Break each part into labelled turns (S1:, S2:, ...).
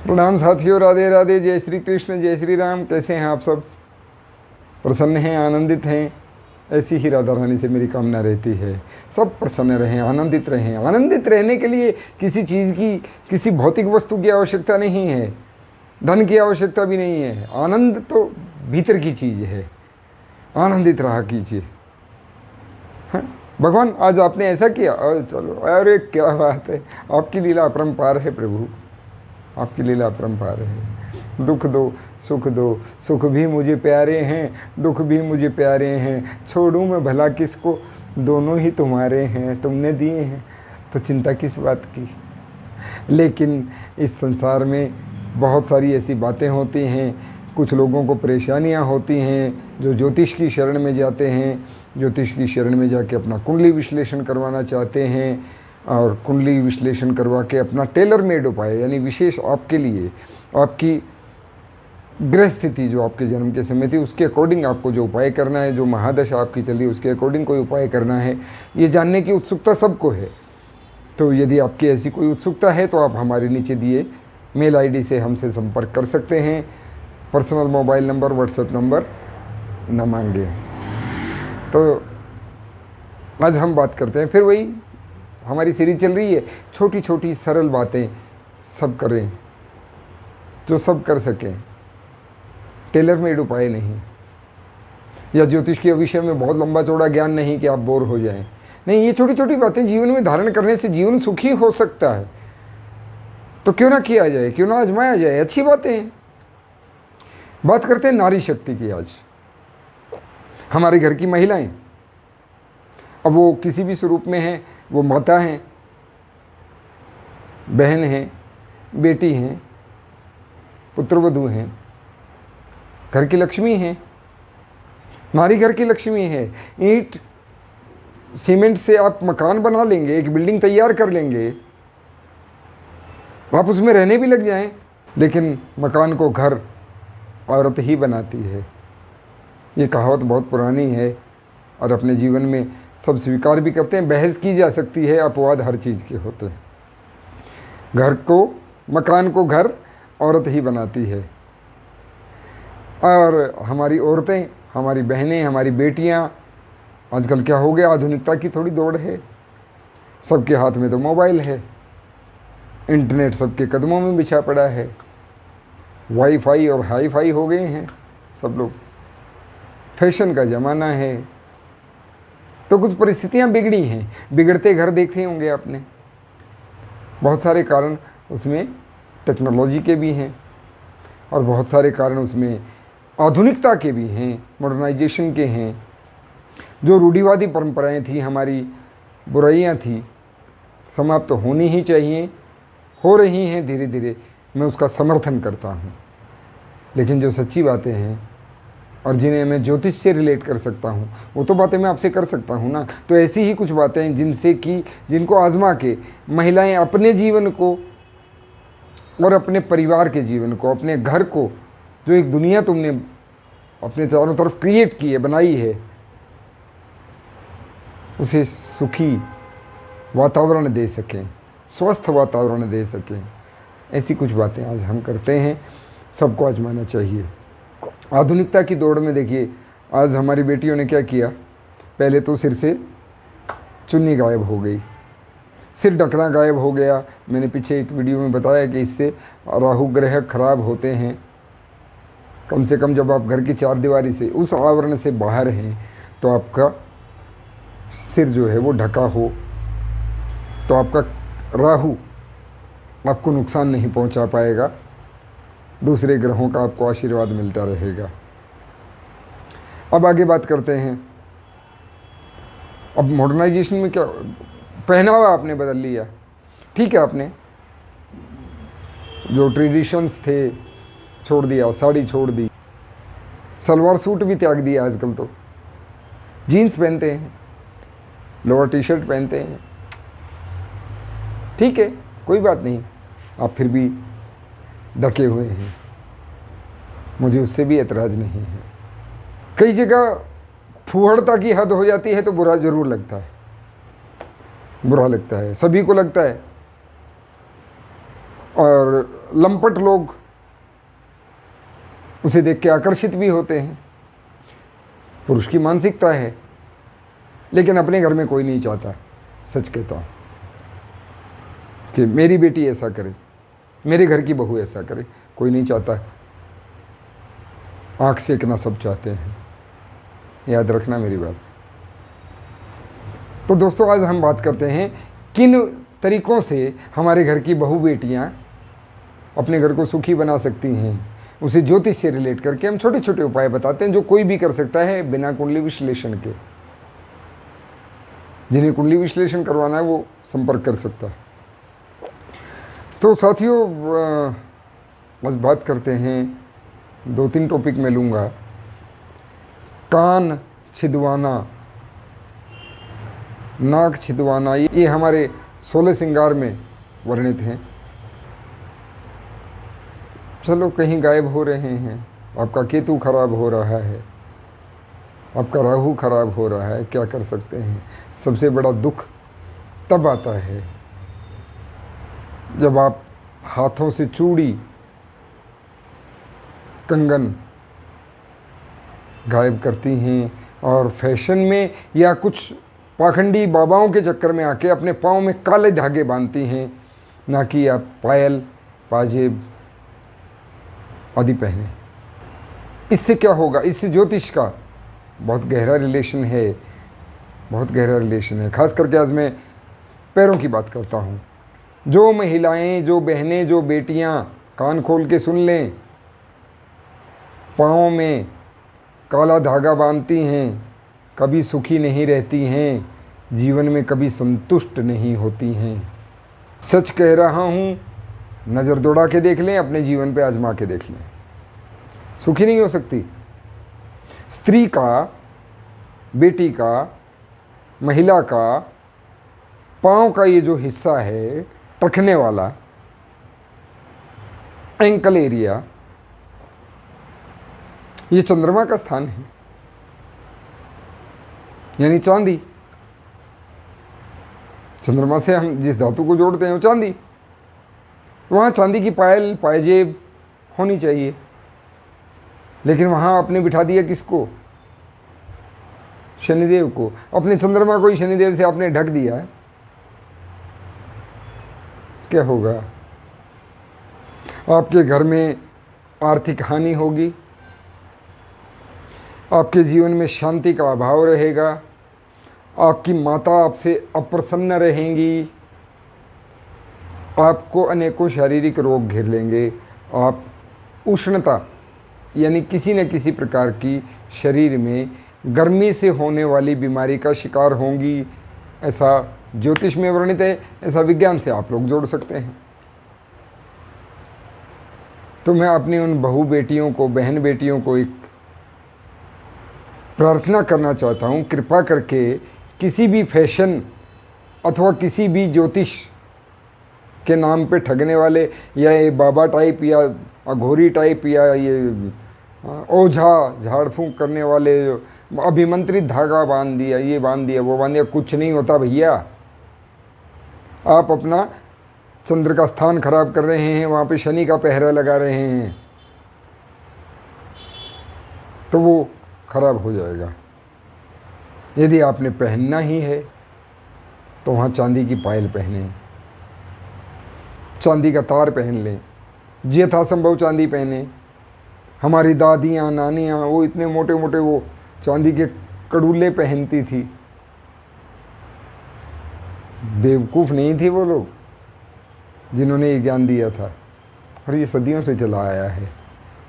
S1: प्रणाम साथियों, राधे राधे, जय श्री कृष्ण, जय श्री राम। कैसे हैं आप सब? प्रसन्न हैं, आनंदित हैं? ऐसी ही राधा रानी से मेरी कामना रहती है। सब प्रसन्न रहें, आनंदित रहें। आनंदित रहने के लिए किसी चीज़ की, किसी भौतिक वस्तु की आवश्यकता नहीं है, धन की आवश्यकता भी नहीं है। आनंद तो भीतर की चीज़ है। आनंदित रहा कीजिए। हाँ, भगवान आज आपने ऐसा किया, चलो, अरे क्या बात है। आपकी लीला अपरंपार है प्रभु, आपकी लीला अपरंपार है। दुख दो, सुख दो, सुख भी मुझे प्यारे हैं, दुख भी मुझे प्यारे हैं। छोड़ूं मैं भला किसको, दोनों ही तुम्हारे हैं, तुमने दिए हैं तो चिंता किस बात की। लेकिन इस संसार में बहुत सारी ऐसी बातें होती हैं, कुछ लोगों को परेशानियां होती हैं, जो ज्योतिष की शरण में जाते हैं, ज्योतिष की शरण में जाके अपना कुंडली विश्लेषण करवाना चाहते हैं, और कुंडली विश्लेषण करवा के अपना टेलर मेड उपाय, यानी विशेष आपके लिए, आपकी ग्रह स्थिति जो आपके जन्म के समय थी उसके अकॉर्डिंग आपको जो उपाय करना है, जो महादशा आपकी चली उसके अकॉर्डिंग कोई उपाय करना है, ये जानने की उत्सुकता सबको है। तो यदि आपकी ऐसी कोई उत्सुकता है तो आप हमारे नीचे दिए मेल आईडी से हमसे संपर्क कर सकते हैं। Personal mobile number, WhatsApp number न मांगे। तो आज हम बात करते हैं, फिर वही हमारी सीरीज चल रही है, छोटी छोटी सरल बातें सब करें, जो सब कर सकें। टेलर मेड उपाय नहीं, या ज्योतिष के विषय में बहुत लंबा चौड़ा ज्ञान नहीं कि आप बोर हो जाएं। नहीं, ये छोटी छोटी बातें जीवन में धारण करने से जीवन सुखी हो सकता है। तो क्यों ना किया जाए, क्यों ना आजमाया जाए। अच्छी बातें हैं। बात करते हैं नारी शक्ति की। आज हमारे घर की महिलाएं, अब वो किसी भी स्वरूप में हैं, वो माता हैं, बहन हैं, बेटी हैं, पुत्रवधू हैं, घर की लक्ष्मी हैं। नारी घर की लक्ष्मी है। ईंट सीमेंट से आप मकान बना लेंगे, एक बिल्डिंग तैयार कर लेंगे, आप उसमें रहने भी लग जाएं, लेकिन मकान को घर औरत ही बनाती है। ये कहावत बहुत पुरानी है और अपने जीवन में सब स्वीकार भी करते हैं। बहस की जा सकती है, अपवाद हर चीज़ के होते हैं। घर को, मकान को घर औरत ही बनाती है। और हमारी औरतें, हमारी बहनें, हमारी बेटियां, आजकल क्या हो गया, आधुनिकता की थोड़ी दौड़ है। सबके हाथ में तो मोबाइल है, इंटरनेट सबके कदमों में बिछा पड़ा है, वाईफाई और हाईफाई हो गए हैं सब लोग, फैशन का ज़माना है। तो कुछ परिस्थितियां बिगड़ी हैं। बिगड़ते घर देखे होंगे आपने। बहुत सारे कारण उसमें टेक्नोलॉजी के भी हैं और बहुत सारे कारण उसमें आधुनिकता के भी हैं, मॉडर्नाइजेशन के हैं। जो रूढ़िवादी परंपराएं थी, हमारी बुराइयां थी, समाप्त तो होनी ही चाहिए, हो रही हैं धीरे धीरे। मैं उसका समर्थन करता हूँ। लेकिन जो सच्ची बातें हैं और जिन्हें मैं ज्योतिष से रिलेट कर सकता हूँ, वो तो बातें मैं आपसे कर सकता हूँ ना। तो ऐसी ही कुछ बातें हैं जिनको आजमा के महिलाएं अपने जीवन को और अपने परिवार के जीवन को, अपने घर को, जो एक दुनिया तुमने अपने चारों तरफ क्रिएट की है, बनाई है, उसे सुखी वातावरण दे सकें, स्वस्थ वातावरण दे सकें। ऐसी कुछ बातें आज हम करते हैं। सबको आजमाना चाहिए। आधुनिकता की दौड़ में देखिए, आज हमारी बेटियों ने क्या किया। पहले तो सिर से चुन्नी गायब हो गई, सिर ढकना गायब हो गया। मैंने पीछे एक वीडियो में बताया कि इससे राहु ग्रह खराब होते हैं। कम से कम जब आप घर की चार दीवारी से, उस आवरण से बाहर हैं, तो आपका सिर जो है वो ढका हो, तो आपका राहु आपको नुकसान नहीं पहुंचा पाएगा। दूसरे ग्रहों का आपको आशीर्वाद मिलता रहेगा। अब आगे बात करते हैं। अब मॉडर्नाइजेशन में क्या, पहनावा आपने बदल लिया, ठीक है, आपने जो ट्रेडिशंस थे छोड़ दिया, साड़ी छोड़ दी, सलवार सूट भी त्याग दिया। आजकल तो जीन्स पहनते हैं, लोअर टी शर्ट पहनते हैं। ठीक है, कोई बात नहीं, आप फिर भी ढके हुए हैं, मुझे उससे भी एतराज़ नहीं है। कई जगह फूहड़ता की हद हो जाती है तो बुरा ज़रूर लगता है, बुरा लगता है, सभी को लगता है। और लंपट लोग उसे देख के आकर्षित भी होते हैं। पुरुष की मानसिकता है, लेकिन अपने घर में कोई नहीं चाहता, सच कहता हूँ, कि मेरी बेटी ऐसा करे, मेरे घर की बहू ऐसा करे, कोई नहीं चाहता। आँख सेकना सब चाहते हैं, याद रखना मेरी बात। तो दोस्तों, आज हम बात करते हैं किन तरीक़ों से हमारे घर की बहू बेटियाँ अपने घर को सुखी बना सकती हैं। उसे ज्योतिष से रिलेट करके हम छोटे छोटे उपाय बताते हैं, जो कोई भी कर सकता है बिना कुंडली विश्लेषण के। जिन्हें कुंडली विश्लेषण करवाना है वो संपर्क कर सकता है। तो साथियों, बस बात करते हैं, 2-3 टॉपिक मैं लूँगा। कान छिदवाना, नाक छिदवाना, ये हमारे 16 श्रृंगार में वर्णित हैं। चलो, कहीं गायब हो रहे हैं, आपका केतु खराब हो रहा है, आपका राहु खराब हो रहा है, क्या कर सकते हैं। सबसे बड़ा दुख तब आता है जब आप हाथों से चूड़ी, कंगन गायब करती हैं और फैशन में या कुछ पाखंडी बाबाओं के चक्कर में आके अपने पाँव में काले धागे बांधती हैं, ना कि आप पायल, पाजेब आदि पहने। इससे क्या होगा? इससे ज्योतिष का बहुत गहरा रिलेशन है, बहुत गहरा रिलेशन है। खास करके आज मैं पैरों की बात करता हूँ। जो महिलाएं, जो बहनें, जो बेटियाँ कान खोल के सुन लें, पाँव में काला धागा बांधती हैं, कभी सुखी नहीं रहती हैं, जीवन में कभी संतुष्ट नहीं होती हैं। सच कह रहा हूँ, नज़र दौड़ा के देख लें, अपने जीवन पे आजमा के देख लें, सुखी नहीं हो सकती। स्त्री का, बेटी का, महिला का पाँव का ये जो हिस्सा है, टखने वाला एंकल एरिया, ये चंद्रमा का स्थान है, यानी चांदी। चंद्रमा से हम जिस धातु को जोड़ते हैं वो चांदी। वहाँ चांदी की पायल, पायजेब होनी चाहिए, लेकिन वहाँ आपने बिठा दिया किसको? शनिदेव को। अपने चंद्रमा को ही शनिदेव से आपने ढक दिया है, क्या होगा? आपके घर में आर्थिक हानि होगी, आपके जीवन में शांति का अभाव रहेगा, आपकी माता आपसे अप्रसन्न रहेंगी, आपको अनेकों शारीरिक रोग घेर लेंगे, आप उष्णता यानी किसी न किसी प्रकार की शरीर में गर्मी से होने वाली बीमारी का शिकार होंगी। ऐसा ज्योतिष में वर्णित है, ऐसा विज्ञान से आप लोग जोड़ सकते हैं। तो मैं अपनी उन बहू बेटियों को, बहन बेटियों को एक प्रार्थना करना चाहता हूँ, कृपा करके किसी भी फैशन अथवा किसी भी ज्योतिष के नाम पे ठगने वाले, या ये बाबा टाइप या अघोरी टाइप या ये ओझा झाड़ फूंक करने वाले, अभिमंत्रित धागा बांध दिया, ये बांध दिया, वो बांध दिया, कुछ नहीं होता भैया। आप अपना चंद्र का स्थान खराब कर रहे हैं, वहाँ पे शनि का पहरा लगा रहे हैं, तो वो खराब हो जाएगा। यदि आपने पहनना ही है तो वहाँ चांदी की पायल पहने, चांदी का तार पहन लें, यथासंभव चांदी पहने। हमारी दादियाँ, नानियाँ वो इतने मोटे मोटे वो चांदी के कड़ूले पहनती थी। बेवकूफ़ नहीं थी वो लोग जिन्होंने ये ज्ञान दिया था, और ये सदियों से चला आया है।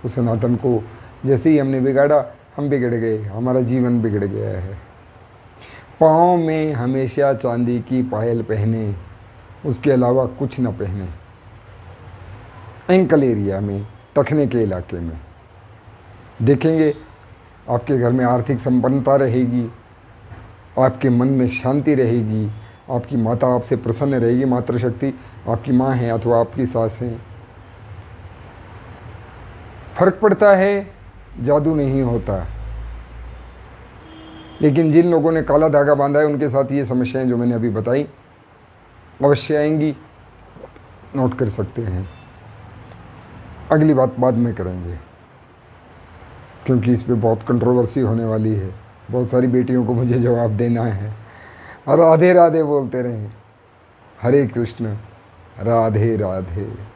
S1: उस सनातन को जैसे ही हमने बिगाड़ा, हम बिगड़ गए, हमारा जीवन बिगड़ गया है। पाँव में हमेशा चांदी की पायल पहने, उसके अलावा कुछ न पहने। एंकल एरिया में, टखने के इलाके में, देखेंगे आपके घर में आर्थिक संपन्नता रहेगी, आपके मन में शांति रहेगी, आपकी माता आपसे प्रसन्न रहेगी। मातृशक्ति आपकी माँ है अथवा आपकी सास है। फर्क पड़ता है, जादू नहीं होता। लेकिन जिन लोगों ने काला धागा बांधा है, उनके साथ ये समस्याएं जो मैंने अभी बताई अवश्य आएंगी, नोट कर सकते हैं। अगली बात बाद में करेंगे, क्योंकि इस पे बहुत कंट्रोवर्सी होने वाली है। बहुत सारी बेटियों को मुझे जवाब देना है। और राधे राधे बोलते रहें। हरे कृष्ण, राधे राधे।